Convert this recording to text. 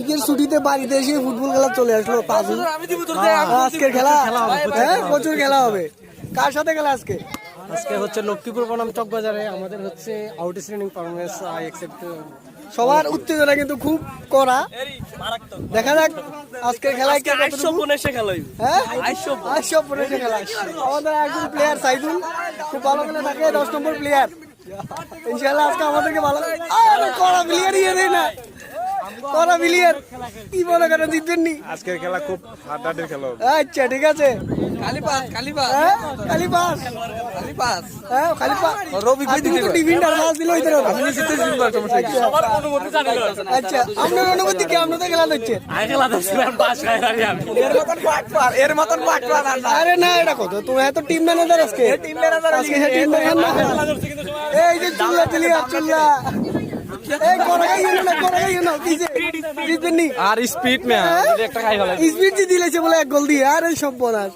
ঈদের ছুটিতে বাড়িতে এসে ফুটবল খেলা চলে আসলো তাজু। আজকের খেলা হ্যাঁ প্রচুর খেলা হবে। কার সাথে খেলা আজকে? আজকে হচ্ছে লক্ষ্মীপুর বনাম চকবাজারে, আমাদের হচ্ছে আউটস্ট্যান্ডিং পারফরম্যান্স আই অ্যাকসেপ্ট। সবার উত্তেজনা কিন্তু খুব কড়া। দেখা যাক আজকের খেলায় কে কতটুকু হ্যাঁ 815 খেলা। আমাদের একজন প্লেয়ার সাইদুল খুব ভালো খেলে থাকে, 10 নম্বর প্লেয়ার। ইনশাআল্লাহ আজকে আমাদেরকে ভালো কড়া প্লেয়ার ইয়ে দেয় না, কড়া প্লেয়ার কি মনে করেন জিতবেন নি? আজকের খেলা খুব হাড্ডাহাড্ডির খেলা হবে। আচ্ছা ঠিক আছে, খালি পাস হ্যাঁ খালি পাস হ্যাঁ খালি পাস। রবি ভাই তুমি তো ডিফেন্ডার পাস দিলে হইতো। আমি জিততে জিতবার সমস্যা কি? সবার অনুমতি জানি না। আচ্ছা আপনার অনুমতি কি? আপনি তো খেলা দিচ্ছেন। আই খেলা দেখছিলাম পাস খাই আমি। এর মতন পাট পার আরে না এটা কত তুমি এত টিম ম্যানেজার আজকে টিম ম্যানেজার এই যে চুল্লা চুল্লা এই করাই না কিসে জিতবেন নি? আর স্পিড ম্যান একটা খাই ফেলে। স্পিড জি দিলেছে বলে এক গোল দিয়ে। আর এই সব বলার